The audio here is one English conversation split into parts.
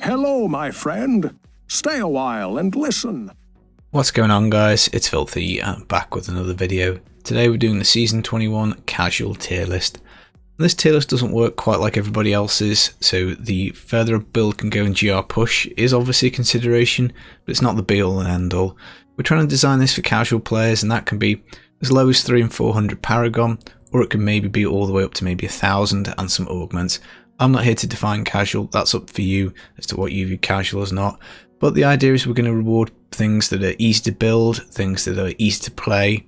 Hello, my friend. Stay a while and listen. What's going on, guys? It's Filthy and back with another video. Today we're doing the Season 21 Casual tier list. This tier list doesn't work quite like everybody else's, so the further a build can go in GR push is obviously a consideration, but it's not the be all and end all. We're trying to design this for casual players, and that can be as low as 300 and 400 Paragon, or it can maybe be all the way up to maybe 1000 and some augments. I'm not here to define casual, that's up for you as to what you view casual as not. But the idea is we're going to reward things that are easy to build, things that are easy to play,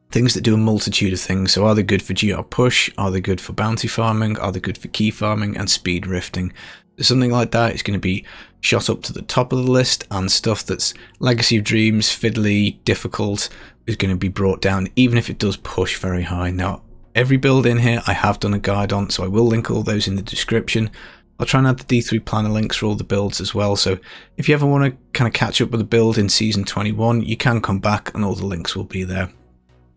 things that do a multitude of things. So are they good for GR push? Are they good for bounty farming? Are they good for key farming and speed rifting? Something like that is going to be shot up to the top of the list, and stuff that's Legacy of Dreams, fiddly, difficult is going to be brought down, even if it does push very high. Now, every build in here I have done a guide on, so I will link all those in the description. I'll try and add the D3 planner links for all the builds as well, so if you ever want to kind of catch up with a build in Season 21, you can come back and all the links will be there.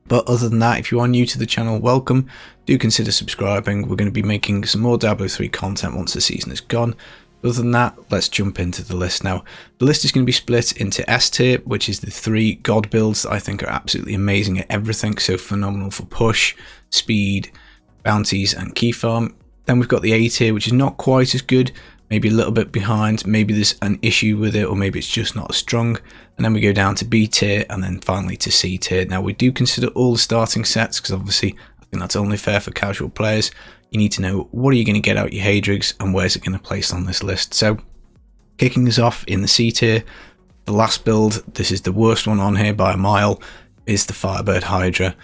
But other than that, if you are new to the channel, welcome. Do consider subscribing. We're going to be making some more Diablo 3 content once the season is gone. Other than that, let's jump into the list now. The list is going to be split into S tier, which is the 3 god builds that I think are absolutely amazing at everything, so phenomenal for push, speed, bounties and key farm. Then we've got the A tier, which is not quite as good, maybe a little bit behind, maybe there's an issue with it, or maybe it's just not as strong. And then we go down to B tier, and then finally to C tier. Now we do consider all the starting sets, because obviously I think that's only fair for casual players. You need to know what are you going to get out your Haedrigs and where's it going to place on this list. So kicking us off in the C tier, the last build, this is the worst one on here by a mile, is the Firebird Hydra.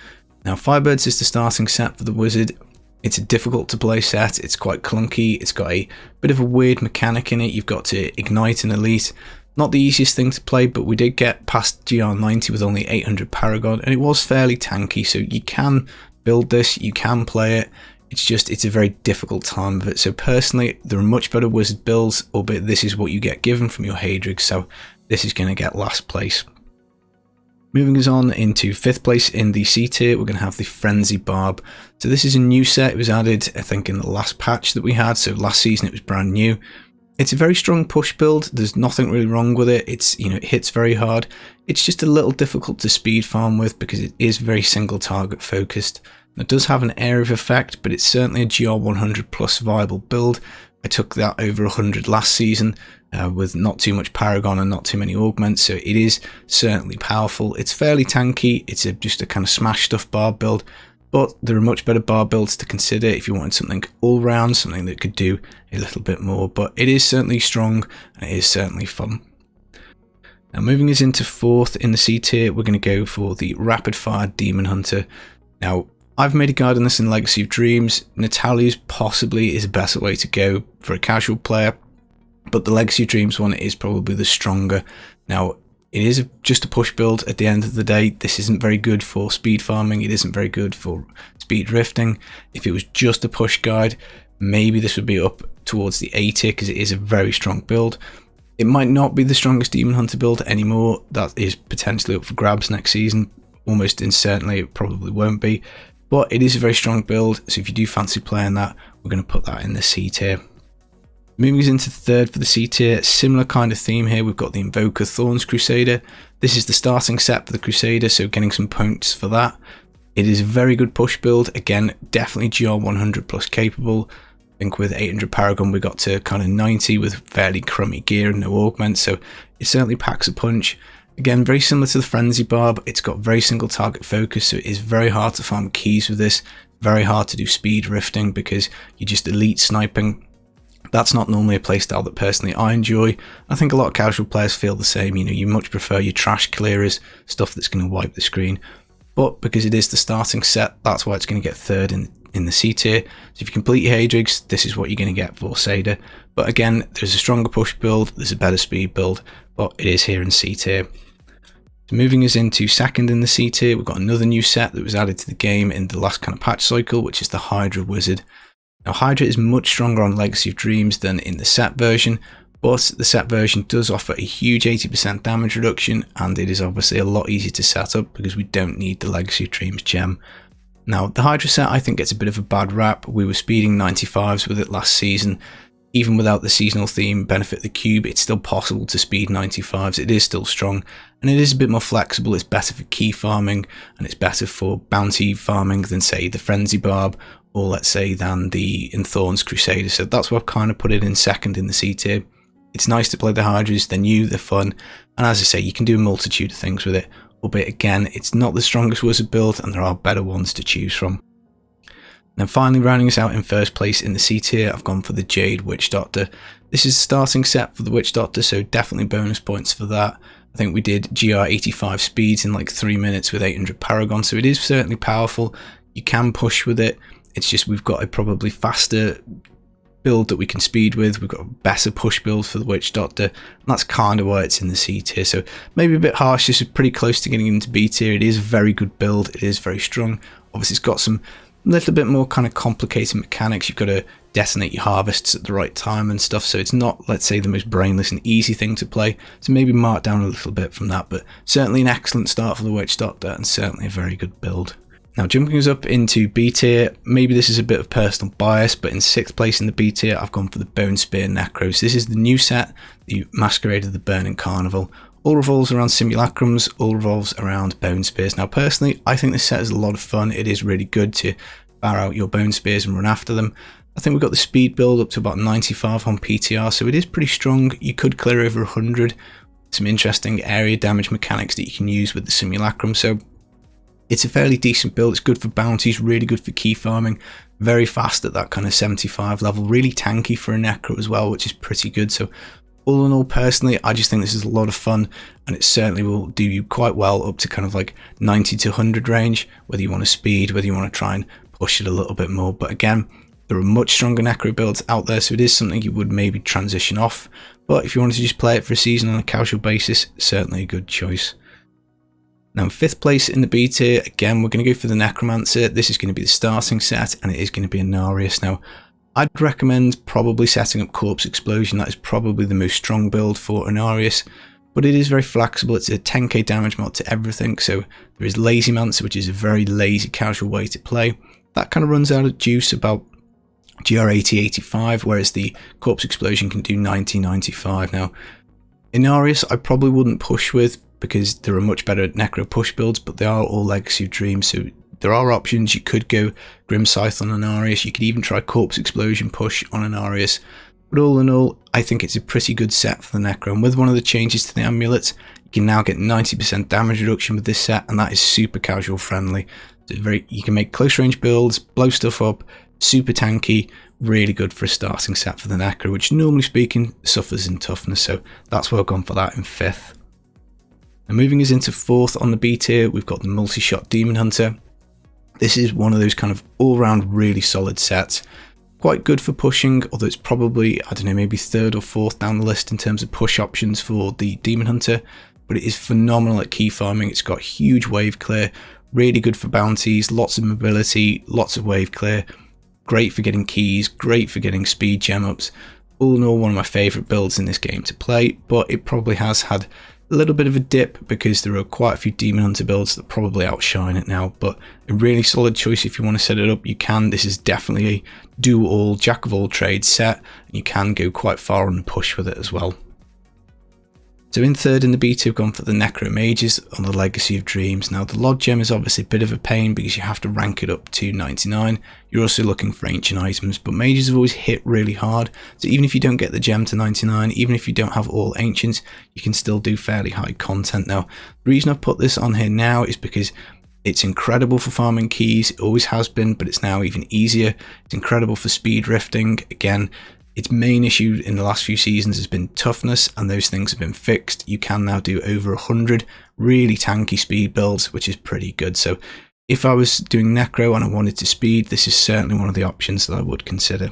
Now Firebirds is the starting set for the wizard. It's a difficult to play set, it's quite clunky, it's got a bit of a weird mechanic in it. You've got to ignite an elite. Not the easiest thing to play, but we did get past GR90 with only 800 Paragon, and it was fairly tanky, so you can build this, you can play it. It's a very difficult time of it. So personally, there are much better wizard builds, albeit this is what you get given from your Haedrig, so this is going to get last place. Moving us on into 5th place in the C tier, we're going to have the Frenzy Barb. So this is a new set. It was added, I think, in the last patch that we had. So last season it was brand new. It's a very strong push build. There's nothing really wrong with it. It's, it hits very hard. It's just a little difficult to speed farm with because it is very single target focused. It does have an area of effect, but it's certainly a GR 100 plus viable build. I took that over 100 last season with not too much Paragon and not too many augments, so it is certainly powerful. It's fairly tanky. It's just a kind of smash stuff barb build, but there are much better barb builds to consider if you wanted something all round, something that could do a little bit more. But it is certainly strong and it is certainly fun. Now moving us into 4th in the C tier, we're going to go for the Rapid Fire Demon Hunter. Now I've made a guide on this in Legacy of Dreams. Natalia's possibly is a better way to go for a casual player, but the Legacy of Dreams one is probably the stronger. Now, it is just a push build at the end of the day. This isn't very good for speed farming. It isn't very good for speed rifting. If it was just a push guide, maybe this would be up towards the A tier because it is a very strong build. It might not be the strongest Demon Hunter build anymore. That is potentially up for grabs next season. Almost certainly it probably won't be. But it is a very strong build, so if you do fancy playing that, we're going to put that in the C tier. Moving us into 3rd for the C tier, similar kind of theme here. We've got the Invoker Thorns Crusader. This is the starting set for the Crusader, so getting some points for that. It is a very good push build. Again, definitely GR 100 plus capable. I think with 800 Paragon we got to kind of 90 with fairly crummy gear and no augment, so it certainly packs a punch. Again, very similar to the Frenzy Barb, it's got very single target focus, so it is very hard to farm keys with this, very hard to do speed rifting because you're just elite sniping. That's not normally a playstyle that personally I enjoy. I think a lot of casual players feel the same, you much prefer your trash clearers, stuff that's going to wipe the screen. But because it is the starting set, that's why it's going to get 3rd in the C tier. So if you complete your Haedrigs, this is what you're going to get for CRUSADER. But again, there's a stronger push build, there's a better speed build, but it is here in C tier. So moving us into 2nd in the C tier, we've got another new set that was added to the game in the last kind of patch cycle, which is the Hydra Wizard. Now Hydra is much stronger on Legacy of Dreams than in the set version, but the set version does offer a huge 80% damage reduction, and it is obviously a lot easier to set up because we don't need the Legacy of Dreams gem. Now the Hydra set I think gets a bit of a bad rap. We were speeding 95s with it last season. even without the seasonal theme benefit the cube, it's still possible to speed 95s. It is still strong, and it is a bit more flexible. It's better for key farming, and it's better for bounty farming than, say, the Frenzy Barb, or let's say than the In Thorns Crusader. So that's why I've kind of put it in second in the C tier. It's nice to play the Hydras, they're new, they're fun, and as I say, you can do a multitude of things with it, albeit again, it's not the strongest wizard build, and there are better ones to choose from. Now finally, rounding us out in first place in the C tier, I've gone for the Jade Witch Doctor. This is the starting set for the Witch Doctor, so definitely bonus points for that. I think we did GR85 speeds in like 3 minutes with 800 Paragon, so it is certainly powerful. You can push with it. It's just we've got a probably faster build that we can speed with. We've got a better push build for the Witch Doctor, and that's kind of why it's in the C tier. So maybe a bit harsh. This is pretty close to getting into B tier. It is a very good build. It is very strong. Obviously, it's got some little bit more kind of complicated mechanics. You've got to detonate your harvests at the right time and stuff, so it's not, let's say, the most brainless and easy thing to play, so maybe mark down a little bit from that, but certainly an excellent start for the Witch Doctor and certainly a very good build. Now jumping us up into B tier, maybe this is a bit of personal bias, but in 6th place in the B tier I've gone for the Bone Spear Necros. This is the new set, the Masquerade of the Burning Carnival. All revolves around simulacrums, all revolves around bone spears. Now personally, I think this set is a lot of fun. It is really good to fire out your bone spears and run after them. I think we've got the speed build up to about 95 on PTR, so it is pretty strong. You could clear over 100. Some interesting area damage mechanics that you can use with the simulacrum, so it's a fairly decent build. It's good for bounties, really good for key farming, very fast at that kind of 75 level, really tanky for a necro as well, which is pretty good. So all in all, personally, I just think this is a lot of fun, and it certainly will do you quite well up to kind of like 90 to 100 range, whether you want to speed, whether you want to try and push it a little bit more. But again, there are much stronger necro builds out there, so it is something you would maybe transition off. But if you wanted to just play it for a season on a casual basis, certainly a good choice. Now in 5th place in the B tier, again, we're going to go for the Necromancer. This is going to be the starting set, and it is going to be INARIUS. Now, I'd recommend probably setting up Corpse Explosion. That is probably the most strong build for INARIUS, but it is very flexible. It's a 10k damage mod to everything, so there is Lazy Mancer, which is a very lazy casual way to play. That kind of runs out of juice about GR80, 85, whereas the Corpse Explosion can do 90, 95. Now, INARIUS I probably wouldn't push with, because there are much better necro push builds, but they are all Legacy of Dreams, so there are options. You could go Grim Scythe on INARIUS, you could even try Corpse Explosion push on INARIUS, but all in all, I think it's a pretty good set for the necro, and with one of the changes to the amulets, you can now get 90% damage reduction with this set, and that is super casual friendly. So you can make close range builds, blow stuff up, super tanky, really good for a starting set for the necro, which normally speaking suffers in toughness, so that's why I've gone for that in 5th. Now moving us into 4th on the B tier, we've got the Multi-Shot Demon Hunter. This is one of those kind of all-round really solid sets. Quite good for pushing, although it's probably, I don't know, maybe 3rd or 4th down the list in terms of push options for the Demon Hunter, but it is phenomenal at key farming. It's got huge wave clear, really good for bounties, lots of mobility, lots of wave clear, great for getting keys, great for getting speed gem ups. All in all, one of my favourite builds in this game to play, but it probably has had a little bit of a dip because there are quite a few Demon Hunter builds that probably outshine it now, but a really solid choice if you want to set it up. You can. This is definitely a do all, jack of all trades set, and you can go quite far on the push with it as well. So in 3rd in the B tier, I've gone for the Necro Mages on the Legacy of Dreams. Now the Log Gem is obviously a bit of a pain because you have to rank it up to 99. You're also looking for ancient items, but mages have always hit really hard. So even if you don't get the gem to 99, even if you don't have all ancients, you can still do fairly high content. Now the reason I've put this on here now is because it's incredible for farming keys. It always has been, but it's now even easier. It's incredible for speed rifting. Again, its main issue in the last few seasons has been toughness, and those things have been fixed. You can now do over 100 really tanky speed builds, which is pretty good. So if I was doing necro and I wanted to speed, this is certainly one of the options that I would consider.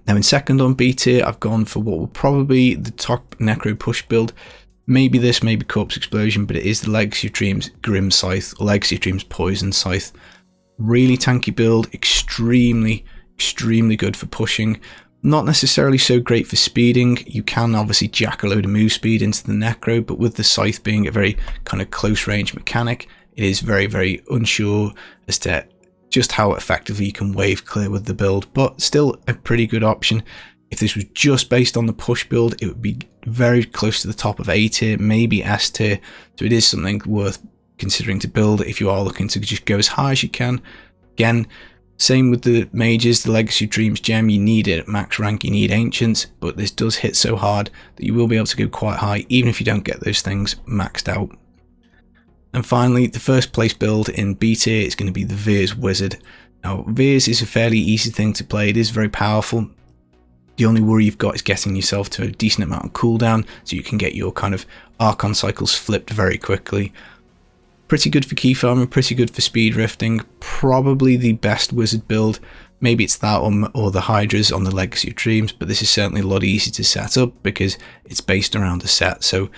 Now in 2nd on B tier, I've gone for what will probably be the top necro push build. Maybe this, maybe Corpse Explosion, but it is the Legacy of Dreams Grim Scythe, or Legacy of Dreams Poison Scythe. Really tanky build, extremely good for pushing. Not necessarily so great for speeding. You can obviously jack a load of move speed into the necro, but with the scythe being a very kind of close range mechanic, it is very unsure as to just how effectively you can wave clear with the build, but still a pretty good option. If this was just based on the push build, it would be very close to the top of A tier, maybe S tier. So it is something worth considering to build if you are looking to just go as high as you can. Again, same with the mages, the Legacy Dreams gem, you need it at max rank, you need Ancients, but this does hit so hard that you will be able to go quite high even if you don't get those things maxed out. And finally, the first place build in B tier is going to be the Veers Wizard. Now, Veers is a fairly easy thing to play, it is very powerful. The only worry you've got is getting yourself to a decent amount of cooldown so you can get your kind of Archon cycles flipped very quickly. Pretty good for key farming, pretty good for speed rifting, probably the best wizard build. Maybe it's that or the Hydras on the Legacy of Dreams, but this is certainly a lot easier to set up because it's based around a set. So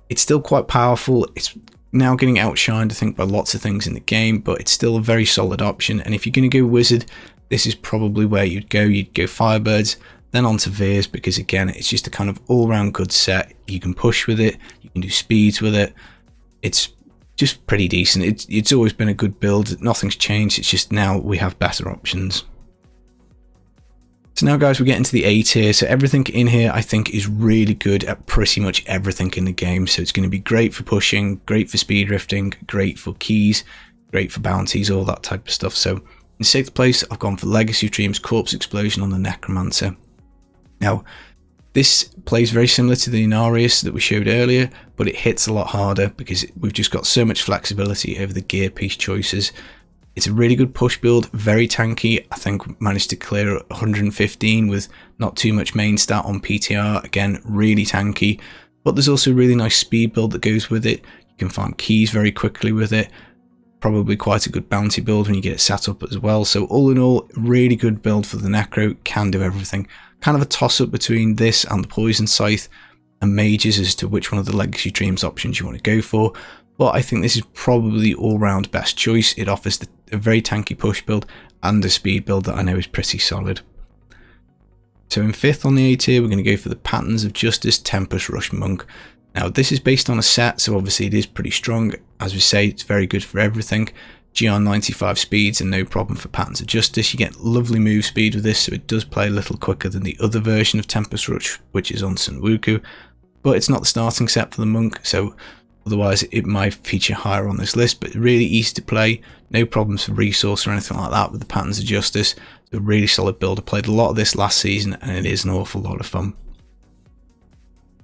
it's still quite powerful. It's now getting outshined, I think, by lots of things in the game, but it's still a very solid option. And if you're going to go wizard, this is probably where you'd go. You'd go Firebirds, then on to Veers, because again, it's just a kind of all-round good set. You can push with it, you can do speeds with it. It's just pretty decent. It's always been a good build. Nothing's changed. It's just now we have better options. So now, guys, we get into the A tier. So everything in here, I think, is really good at pretty much everything in the game. So it's going to be great for pushing, great for speed rifting, great for keys, great for bounties, all that type of stuff. So in 6th place, I've gone for Legacy of Dreams Corpse Explosion on the Necromancer. Now, this plays very similar to the INARIUS that we showed earlier, but it hits a lot harder because we've just got so much flexibility over the gear piece choices. It's a really good push build, very tanky. I think managed to clear 115 with not too much main stat on PTR. Again, really tanky, but there's also a really nice speed build that goes with it. You can find keys very quickly with it. Probably quite a good bounty build when you get it set up as well. So all in all, really good build for the Necro, can do everything. Kind of a toss-up between this and the Poison Scythe and Mages as to which one of the Legacy Dreams options you want to go for. But I think this is probably the all-round best choice. It offers a very tanky push build and a speed build that I know is pretty solid. So in 5th on the A tier, we're going to go for the Patterns of Justice Tempest Rush Monk. Now, this is based on a set, so obviously it is pretty strong. As we say, it's very good for everything. GR 95 speeds and no problem for Patterns of Justice. You get lovely move speed with this, so it does play a little quicker than the other version of Tempest Rush, which is on MUNDUNUGU, but it's not the starting set for the monk, so otherwise it might feature higher on this list. But really easy to play, no problems for resource or anything like that with the Patterns of Justice. It's a really solid build. I played a lot of this last season and it is an awful lot of fun.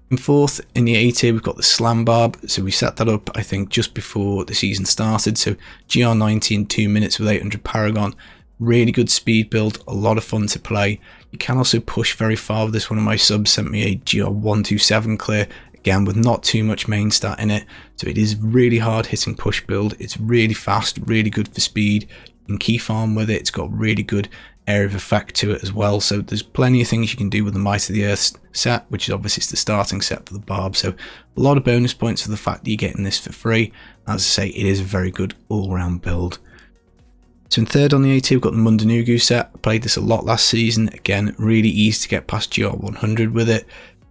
In 4th, in the A tier, we've got the Slam Barb. So we set that up, I think, just before the season started. So GR 90 in 2 minutes with 800 Paragon. Really good speed build, a lot of fun to play. You can also push very far with this. One of my subs sent me a GR 127 clear, again with not too much main stat in it. So it is really hard hitting push build. It's really fast, really good for speed. You can key farm with it. It's got really good area of effect to it as well, so there's plenty of things you can do with the Might of the Earth set, which is obviously the starting set for the Barb. So a lot of bonus points for the fact that you're getting this for free. As I say, it is a very good all-round build. So in 3rd on the A tier, we've got the MUNDUNUGU set. I played this a lot last season. Again, really easy to get past GR 100 with it.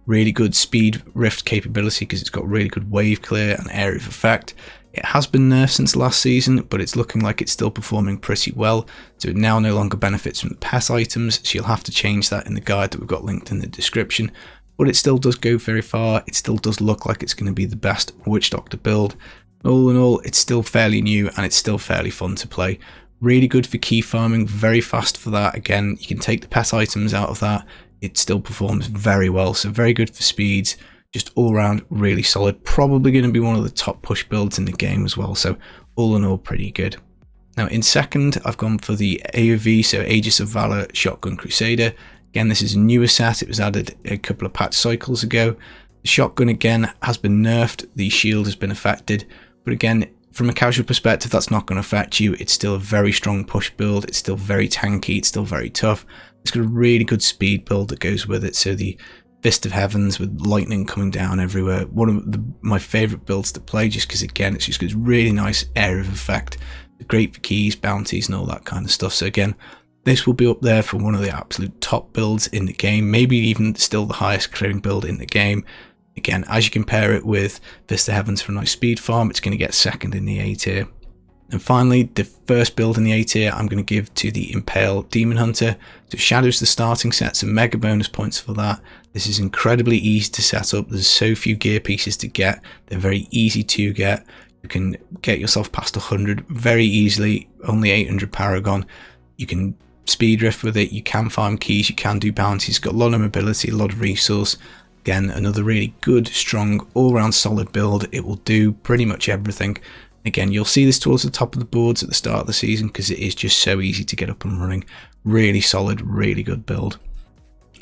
Really good speed rift capability because it's got really good wave clear and area of effect. It has been nerfed since last season, but it's looking like it's still performing pretty well. So it now no longer benefits from the pet items, so you'll have to change that in the guide that we've got linked in the description. But it still does go very far. It still does look like it's going to be the best Witch Doctor build. All in all, it's still fairly new and it's still fairly fun to play. Really good for key farming, very fast for that. Again, you can take the pet items out of that. It still performs very well, so very good for speeds. Just all around really solid, probably going to be one of the top push builds in the game as well, so all in all pretty good. Now in 2nd, I've gone for the AOV, so Aegis of Valor Shotgun Crusader. Again, this is a newer set, it was added a couple of patch cycles ago. The shotgun again has been nerfed, the shield has been affected, but again, from a casual perspective, that's not going to affect you. It's still a very strong push build, it's still very tanky, it's still very tough. It's got a really good speed build that goes with it, so the Fist of Heavens with lightning coming down everywhere. One of my favourite builds to play, just because again it's just got really nice area of effect. Great for keys, bounties and all that kind of stuff. So again, this will be up there for one of the absolute top builds in the game, maybe even still the highest clearing build in the game. Again, as you compare it with Fist of Heavens for a nice speed farm, it's going to get 2nd in the A tier. And finally, the first build in the A tier I'm going to give to the Impale Demon Hunter. So Shadow's the starting set, some mega bonus points for that. This is incredibly easy to set up. There's so few gear pieces to get. They're very easy to get. You can get yourself past 100 very easily, only 800 Paragon. You can speed drift with it, you can farm keys, you can do bounties. It's got a lot of mobility, a lot of resource. Again, another really good, strong, all-round solid build. It will do pretty much everything. Again, you'll see this towards the top of the boards at the start of the season because it is just so easy to get up and running. Really solid, really good build.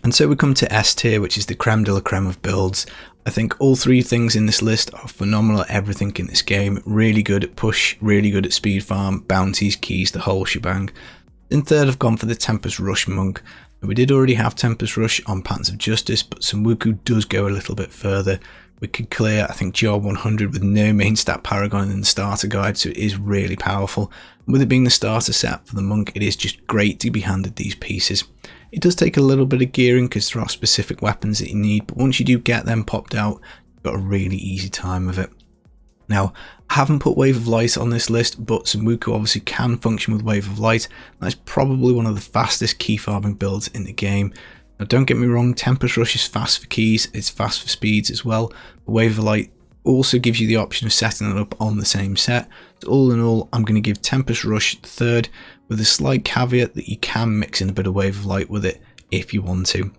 And so we come to S tier, which is the creme de la creme of builds. I think all three things in this list are phenomenal at everything in this game. Really good at push, really good at speed farm, bounties, keys, the whole shebang. In third, I've gone for the Tempest Rush Monk. We did already have Tempest Rush on Patterns of Justice, but Samwuku does go a little bit further. We could clear, I think, GR 100 with no main stat Paragon in the starter guide, so it is really powerful. And with it being the starter set for the Monk, it is just great to be handed these pieces. It does take a little bit of gearing because there are specific weapons that you need, but once you do get them popped out, you've got a really easy time of it. Now, I haven't put Wave of Light on this list, but Samwuku obviously can function with Wave of Light. That's probably one of the fastest key farming builds in the game. Now, don't get me wrong, Tempest Rush is fast for keys, it's fast for speeds as well. But Wave of Light also gives you the option of setting it up on the same set. So all in all, I'm going to give Tempest Rush third, with a slight caveat that you can mix in a bit of Wave of Light with it if you want to.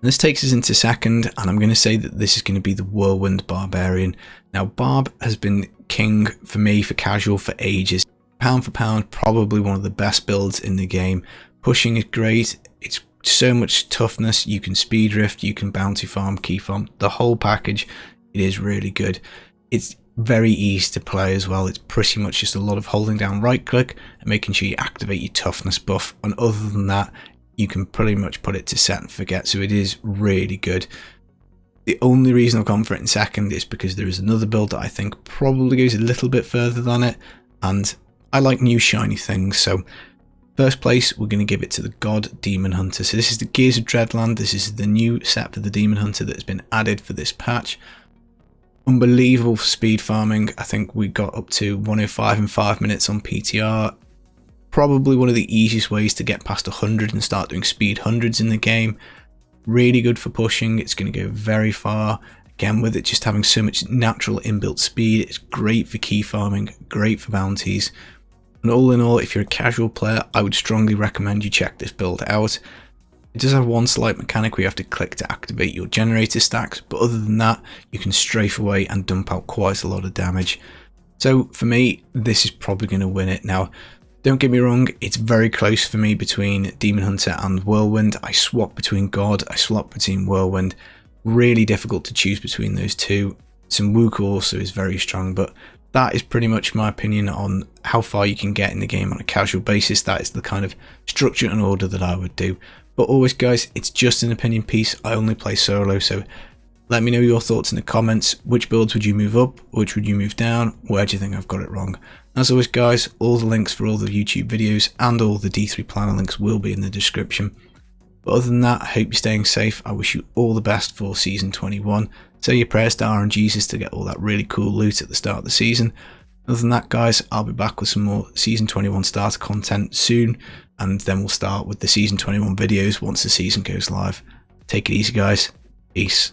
This takes us into second, and I'm going to say that this is going to be the Whirlwind Barbarian. Now, Barb has been king for me for casual for ages. Pound for pound, probably one of the best builds in the game. Pushing is great. It's so much toughness. You can speed drift, you can bounty farm, key farm, the whole package. It is really good. It's very easy to play as well. It's pretty much just a lot of holding down right click and making sure you activate your toughness buff. And other than that, you can pretty much put it to set and forget, so it is really good. The only reason I've gone for it in second is because there is another build that I think probably goes a little bit further than it, and I like new shiny things. So first place, we're going to give it to the God Demon Hunter. So this is the Gears of Dreadland. This is the new set for the Demon Hunter that has been added for this patch. Unbelievable for speed farming. I think we got up to 105 in 5 minutes on PTR. Probably one of the easiest ways to get past 100 and start doing speed hundreds in the game. Really good for pushing. It's going to go very far. Again, with it just having so much natural inbuilt speed, it's great for key farming, great for bounties. And all in all, if you're a casual player, I would strongly recommend you check this build out. It does have one slight mechanic where you have to click to activate your generator stacks, but other than that, you can strafe away and dump out quite a lot of damage. So for me, this is probably going to win it. Now, don't get me wrong, it's very close for me between Demon Hunter and Whirlwind. I swap between God, I swap between Whirlwind. Really difficult to choose between those two. Samwuku also is very strong, but that is pretty much my opinion on how far you can get in the game on a casual basis. That is the kind of structure and order that I would do. But always, guys, it's just an opinion piece. I only play solo, so let me know your thoughts in the comments. Which builds would you move up? Which would you move down? Where do you think I've got it wrong? As always, guys, all the links for all the YouTube videos and all the D3 planner links will be in the description. But other than that, I hope you're staying safe. I wish you all the best for Season 21. Say your prayers to RNGesus to get all that really cool loot at the start of the season. Other than that, guys, I'll be back with some more Season 21 starter content soon. And then we'll start with the Season 21 videos once the season goes live. Take it easy, guys. Peace.